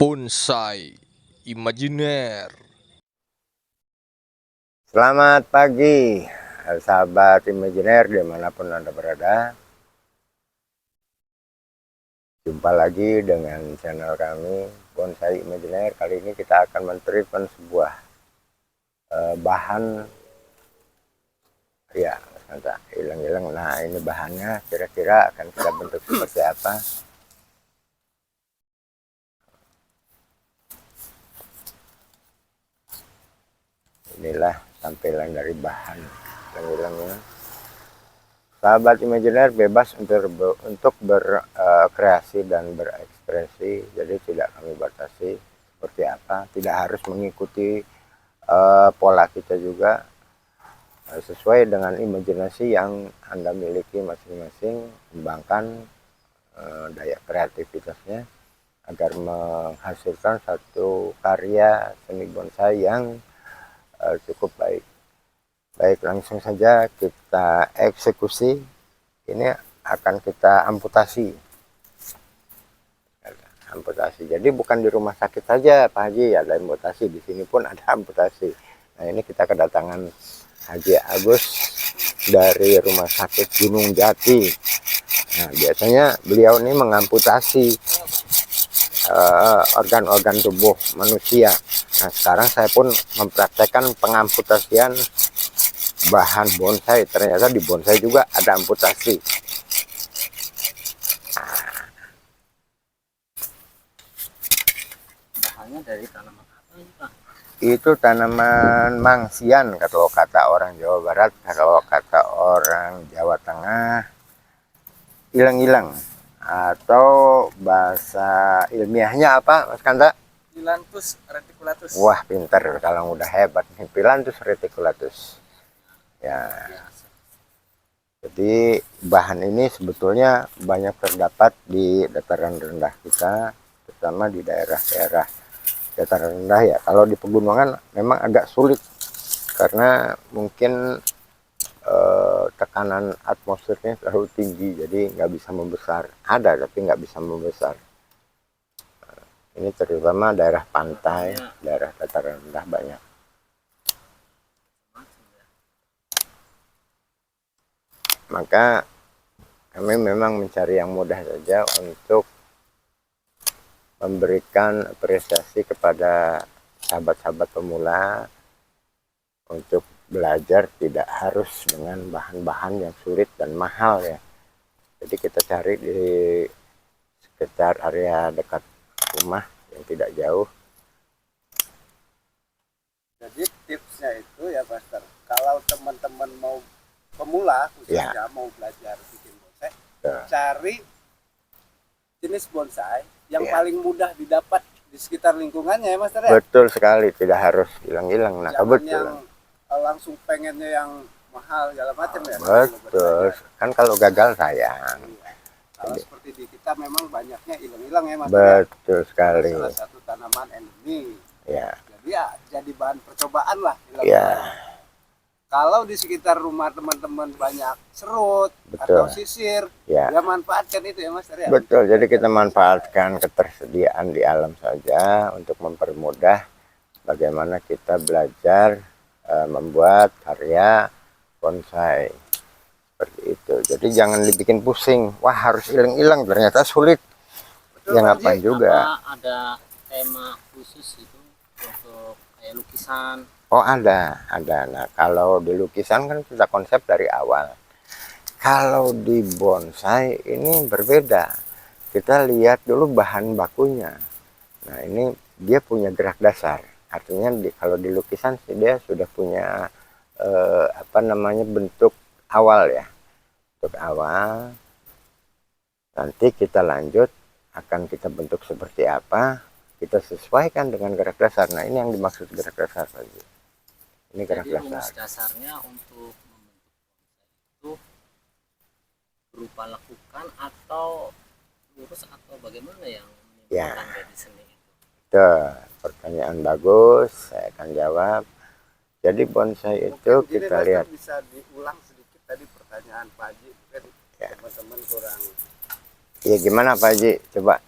Bonsai imajiner. Selamat pagi, sahabat imajiner dimanapun Anda berada. Jumpa lagi dengan channel kami, Bonsai Imajiner. Kali ini kita akan men-treatment sebuah bahan, ya, hilang-hilang. Nah, ini bahannya kira-kira akan kita bentuk seperti apa. Inilah tampilan dari bahan hilang-hilangnya. Sahabat imajiner bebas untuk berkreasi dan berekspresi, jadi tidak kami batasi seperti apa, tidak harus mengikuti pola kita juga, sesuai dengan imajinasi yang Anda miliki masing-masing. Kembangkan daya kreativitasnya agar menghasilkan satu karya seni bonsai yang cukup baik. Baik, langsung saja kita eksekusi. Ini akan kita amputasi. Jadi bukan di rumah sakit saja Pak Haji ada amputasi, di sini pun ada amputasi. Nah, ini kita kedatangan Haji Agus dari Rumah Sakit Gunung Jati. Nah, biasanya beliau ini mengamputasi organ-organ tubuh manusia. Nah, sekarang saya pun mempraktekkan pengamputasian bahan bonsai. Ternyata di bonsai juga ada amputasi. Bahannya dari tanaman apa ini, Pak? Itu tanaman mangsian kalau kata orang Jawa Barat, kalau kata orang Jawa Tengah ilang-ilang, atau bahasa ilmiahnya apa Mas Kanta? Phyllanthus reticulatus. Wah, pinter, kalau udah hebat nih. Phyllanthus reticulatus ya. Jadi bahan ini sebetulnya banyak terdapat di dataran rendah kita, terutama di daerah-daerah dataran rendah ya. Kalau di pegunungan memang agak sulit karena mungkin tekanan atmosfernya terlalu tinggi, jadi nggak bisa membesar. Ada tapi nggak bisa membesar. Ini terutama daerah pantai, daerah dataran rendah banyak. Maka kami memang mencari yang mudah saja untuk memberikan apresiasi kepada sahabat-sahabat pemula untuk belajar tidak harus dengan bahan-bahan yang sulit dan mahal ya. Jadi kita cari di sekitar area dekat rumah yang tidak jauh. Jadi tipsnya itu ya Pastor, kalau teman-teman mau pemula khususnya ya, mau belajar bikin bonsai, ya, cari jenis bonsai yang paling mudah didapat di sekitar lingkungannya ya Master ya. Betul sekali, tidak harus hilang-hilang. Nah, kebetulan yang langsung pengennya yang mahal segala macam ya. Betul, kan kalau gagal sayang. Iya. Kalau seperti di kita memang banyaknya hilang-hilang ya Master. Betul sekali. Salah satu tanaman endemi. Ya. Jadi ya jadi bahan percobaan lah. Ya. Kalau di sekitar rumah teman-teman banyak serut, betul, atau sisir, ya manfaatkan itu ya Mas ya. Betul, jadi kita manfaatkan ketersediaan di alam saja untuk mempermudah bagaimana kita belajar membuat karya bonsai seperti itu. Jadi jangan dibikin pusing, wah harus hilang-hilang, ternyata sulit. Betul, ya ngapain juga. Apa ada tema khusus itu untuk kayak lukisan? Oh ada. Nah kalau di lukisan kan kita konsep dari awal. Kalau di bonsai ini berbeda. Kita lihat dulu bahan bakunya. Nah ini dia punya gerak dasar. Artinya kalau di lukisan sih dia sudah punya bentuk awal ya. Bentuk awal. Nanti kita lanjut akan kita bentuk seperti apa. Kita sesuaikan dengan gerak dasar. Nah ini yang dimaksud gerak dasar lagi. Ini gerak dasar. Rumus dasarnya untuk membentuk bonsai itu berupa lekukan atau lurus atau bagaimana yang menimbulkan jadi seni itu? Pertanyaan bagus, saya akan jawab. Jadi bonsai itu kita lihat. Bisa diulang sedikit tadi pertanyaan Pak Haji, kan teman-teman kurang. Ya gimana Pak Haji? Coba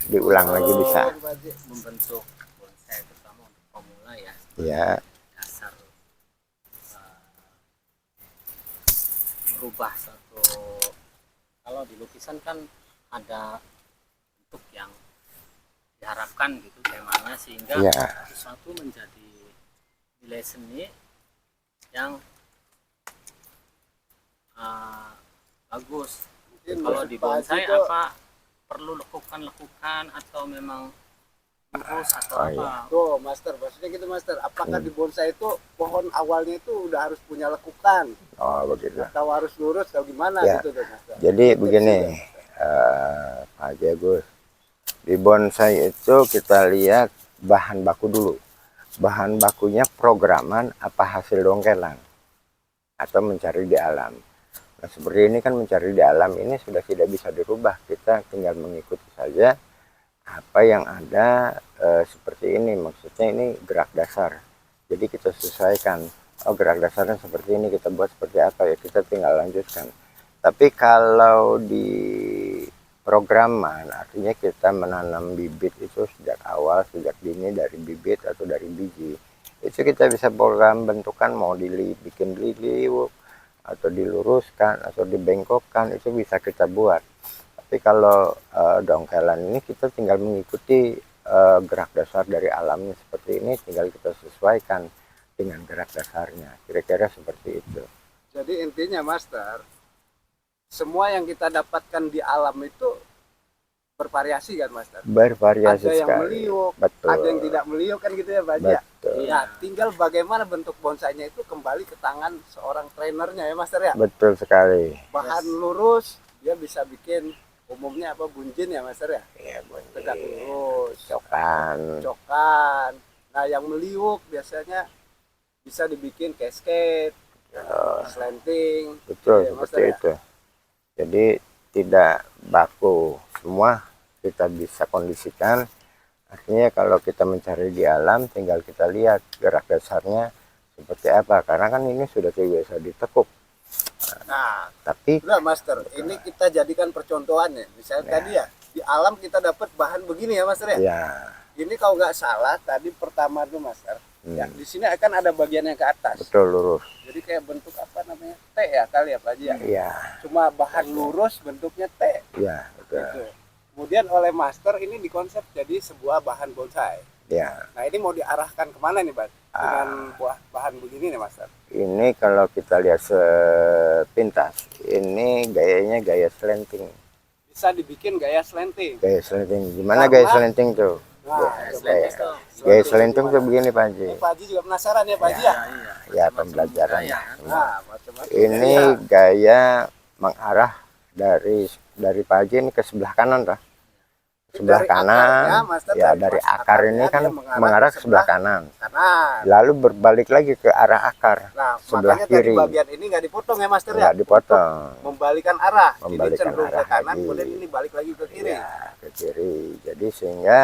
diulang lagi bisa. Membentuk bonsai terutama untuk pemula ya. Ya, Dasar merubah satu, kalau di lukisan kan ada bentuk yang diharapkan gitu temanya, sehingga ya, sesuatu menjadi nilai seni yang bagus. Mungkin Kalau di Pak Haji bonsai tuh apa perlu lekukan atau memang lurus atau Oh, apa? iya. tuh master, maksudnya gitu master, apakah di bonsai itu pohon awalnya itu udah harus punya lekukan oh begitu. atau harus lurus atau gimana Ya. gitu tuh master? Jadi Tips begini, juga, Master. Pak Jagus, di bonsai itu kita lihat bahan baku dulu. Bahan bakunya programan apa hasil dongkelan atau mencari di alam. Nah, seperti ini kan mencari di alam ini sudah tidak bisa dirubah. Kita tinggal mengikuti saja apa yang ada seperti ini. Maksudnya ini gerak dasar. Jadi kita sesuaikan. Oh, gerak dasarnya seperti ini, kita buat seperti apa ya, kita tinggal lanjutkan. Tapi kalau di programan, artinya kita menanam bibit itu sejak awal, sejak dini dari bibit atau dari biji. Itu kita bisa program bentukan, mau dibikin diliuk atau diluruskan atau dibengkokkan, itu bisa kita buat. Tapi kalau dongkelan ini kita tinggal mengikuti gerak dasar dari alamnya seperti ini, tinggal kita sesuaikan dengan gerak dasarnya. Kira-kira seperti itu. Jadi intinya master, semua yang kita dapatkan di alam itu bervariasi kan master? Bervariasi Ada yang sekali. meliuk, Betul. ada yang tidak meliuk kan gitu ya Pak Haji ya? Betul. Nah, tinggal bagaimana bentuk bonsainya itu kembali ke tangan seorang trainernya ya master ya. Betul sekali. Bahan lurus dia bisa bikin umumnya apa, bunjin ya master ya, Iya, tegak bunyi. lurus, Cokan. cokan. Nah yang meliuk biasanya bisa dibikin cascade, slanting. Betul, Iya, seperti Master ya? itu. Jadi tidak baku semua, kita bisa kondisikan. Artinya kalau kita mencari di alam, tinggal kita lihat gerak dasarnya seperti apa. Karena kan ini sudah biasa ditekuk. Nah, Tapi udah master, ini kita jadikan percontohan ya. Misalnya tadi ya, di alam kita dapat bahan begini ya master ya. ya, Ini kalau nggak salah tadi pertama tuh master, ya hmm, di sini akan ada bagian yang ke atas. betul lurus. Jadi kayak bentuk apa namanya, T ya kali ya Pak Haji ya. Iya, Cuma bahan lurus bentuknya T. iya, betul. Gitu. Kemudian oleh master ini dikonsep jadi sebuah bahan bonsai. Ya, Nah ini mau diarahkan kemana nih Pak? Dengan buah bahan begini nih master. ini kalau kita lihat sepintas, ini gayanya gaya slanting. Bisa dibikin gaya slanting. Gaya slanting, gimana Karena- gaya slanting tuh? Nah, Gaya, coba. gaya slanting tuh begini Pak Haji. Ini Pak Haji juga penasaran ya Pak Haji ya? Ya, pembelajaran. Nah, macam-macam. Ini gaya mengarah dari Pak Haji ini ke sebelah kanan lah. Sebelah Dari akarnya, kanan, Master, ya dari dari pas akar akarnya ini kan dia mengarah ke sebelah kanan. kanan. Lalu berbalik lagi ke arah akar, Nah, sebelah makanya kiri. tadi bagian ini nggak dipotong ya Master ya? Nggak dipotong. Membalikan arah. Ini Membalikan cenderung ke arah kanan, lagi. kemudian ini balik lagi ke kiri. Ya, ke kiri. Jadi sehingga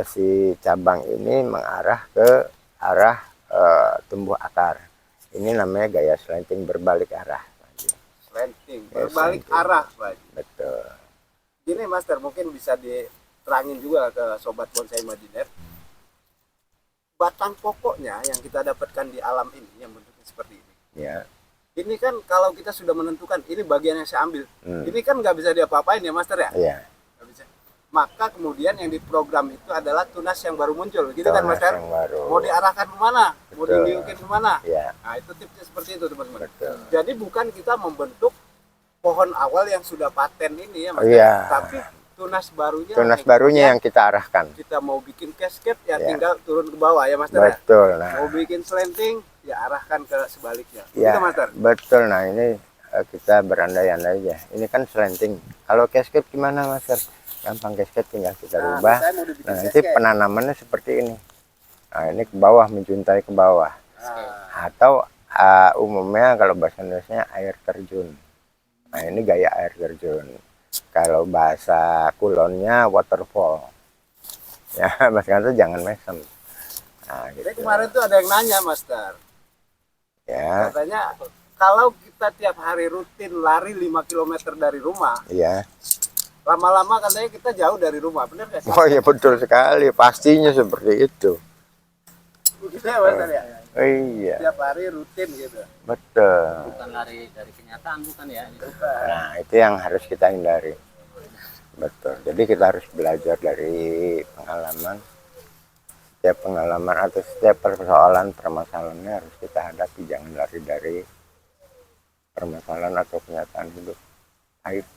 si cabang ini mengarah ke arah tumbuh akar. Ini namanya gaya slanting berbalik arah. Slanting, Ya, berbalik slanting. arah Pak Haji. Betul. Gini Master, mungkin bisa diterangin juga ke Sobat Bonsai Imajiner. Batang pokoknya yang kita dapatkan di alam ini, yang bentuknya seperti ini. Ya. Ini kan kalau kita sudah menentukan, ini bagian yang saya ambil. Hmm. Ini kan nggak bisa diapa-apain ya Master ya? Iya. Nggak bisa. Maka kemudian yang diprogram itu adalah tunas yang baru muncul, gitu kan Tunas Master? yang baru. Mau diarahkan kemana? Mau Betul. diliukin kemana? Ya, Nah itu tipsnya seperti itu teman-teman. betul. Jadi bukan kita membentuk pohon awal yang sudah paten ini ya Master, Iya. tapi tunas barunya. Tunas yang barunya kemudian yang kita arahkan. kita mau bikin cascade ya, Ya. tinggal turun ke bawah ya Master ya. Betul. Nah, Mau bikin slanting ya arahkan ke sebaliknya. ya, Gitu Master. betul. Nah, ini kita berandai-andai aja. Ini kan slanting. Kalau cascade gimana, Master? Gampang, cascade tinggal kita Nah, rubah. misalnya mau dibikin Nah, nanti cascade. penanamannya seperti ini. Nah, ini ke bawah, menjuntai ke bawah. Nah, Atau umumnya kalau bahasa Indonesia air terjun. Nah, ini gaya air terjun. Kalau bahasa kulonnya waterfall. Ya, Mas Kanto jangan mesem. Nah, jadi gitu. kemarin tuh ada yang nanya Master, Ya, katanya kalau kita tiap hari rutin lari 5 km dari rumah, iya. lama-lama katanya kita jauh dari rumah, benar nggak sih? Oh iya betul sekali, pastinya seperti itu. Begitu ya Master ya? Iya, Tiap hari rutin gitu. betul. Bukan lari dari kenyataan, bukan ya? Bukan. Nah, itu yang harus kita hindari. Betul. Jadi kita harus belajar dari pengalaman. Setiap pengalaman atau setiap persoalan permasalahannya harus kita hadapi, jangan lari dari permasalahan atau kenyataan hidup. Ayo.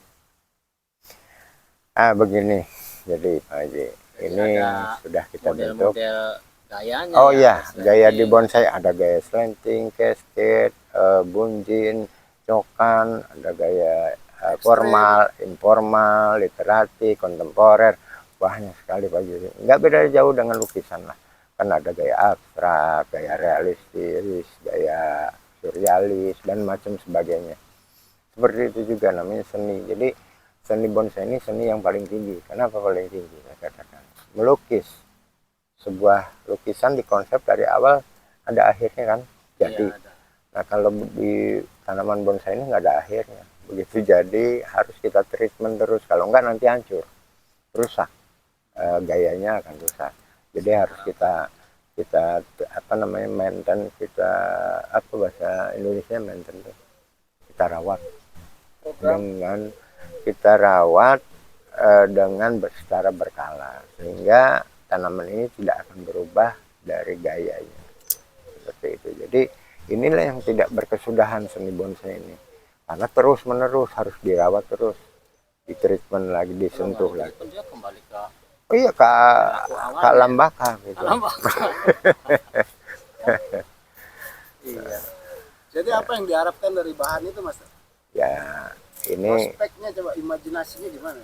Begini. Jadi Pak Haji, ini sudah kita bentuk. Model-model gayanya. Oh ya, iya, gaya di bonsai ada gaya slanting, cascade, bunjin, cokan, ada gaya formal, informal, literati, kontemporer, banyak sekali Pak Haji. Nggak beda jauh dengan lukisan lah. Kan ada gaya abstrak, gaya realistis, gaya surrealis, dan macam sebagainya. Seperti itu juga namanya seni. Jadi seni bonsai ini seni yang paling tinggi. Kenapa paling tinggi? Saya katakan melukis sebuah lukisan di konsep dari awal ada akhirnya kan. Jadi nah kalau di tanaman bonsai ini nggak ada akhirnya. Begitu jadi harus kita treatment terus. Kalau enggak nanti hancur, rusak, gayanya akan rusak. Jadi harus kita apa namanya maintain, kita apa bahasa Indonesia maintain tuh, kita rawat dengan dengan secara berkala sehingga tanaman ini tidak akan berubah dari gayanya seperti itu. Jadi inilah yang tidak berkesudahan seni bonsai ini, karena terus menerus harus dirawat terus, di treatment lagi, disentuh lagi. Dia kembali ke Oh iya Kak Lambaka gitu. Iya. Jadi apa yang diharapkan dari bahan itu Mas? Ya ini prospeknya, coba imajinasinya gimana?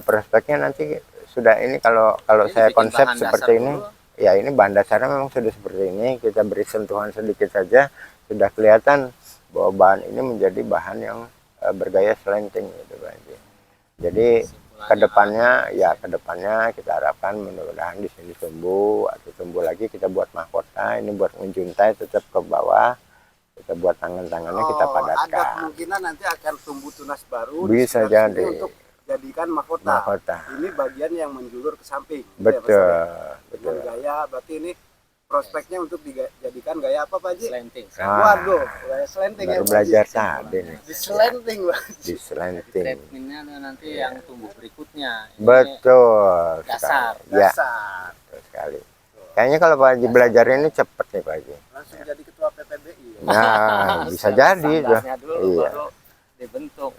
prospeknya nanti sudah ini kalau saya konsep seperti ini dulu. Ya ini bahan dasarnya memang sudah seperti ini, kita beri sentuhan sedikit saja sudah kelihatan bahwa bahan ini menjadi bahan yang bergaya slanting gitu Pak. Jadi kedepannya kita harapkan mudah-mudahan di sini tumbuh atau tumbuh lagi, kita buat mahkota ini buat menjuntai tetap ke bawah, kita buat tangan-tangannya kita padatkan. Ada kemungkinan nanti akan tumbuh tunas baru bisa jadi untuk jadikan mahkota. Ini bagian yang menjulur ke samping. Betul, ya, betul. Dengan gaya berarti ini prospeknya untuk dijadikan gaya apa Pak Haji? Slanting. Waduh, gaya slanting baru ya. Belajar tadi nih. Di slanting Pak. Di slanting. Treatmentnya nanti yang tumbuh berikutnya. Ini betul. dasar. Ya, Dasar. betul sekali. Kayaknya kalau Pak Haji belajar ini cepet nih Pak Haji. Langsung jadi ketua PPBI. Nah, bisa jadi tuh. Dulu baru dibentuk.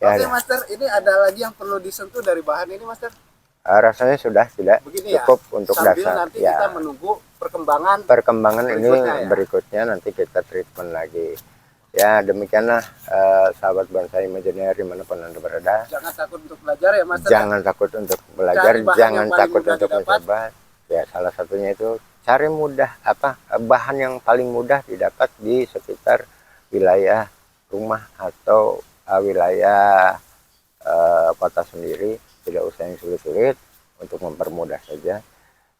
Ya, Oke Master, ini ada lagi yang perlu disentuh dari bahan ini Master? rasanya sudah tidak Begini cukup ya, untuk sambil dasar. nanti kita menunggu perkembangan ini berikutnya nanti kita treatment lagi. Ya demikianlah sahabat bonsai Imagineer dimanapun Anda berada. Jangan takut untuk belajar ya Master. Jangan takut untuk belajar, jangan takut untuk didapat. mencoba. Ya salah satunya itu cari bahan yang paling mudah didapat di sekitar wilayah rumah atau wilayah kota sendiri. Tidak usah yang sulit-sulit, untuk mempermudah saja.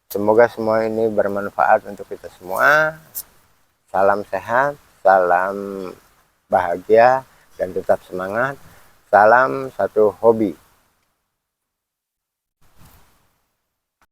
Semoga semua ini bermanfaat untuk kita semua. Salam sehat, salam bahagia, dan tetap semangat. Salam satu hobi.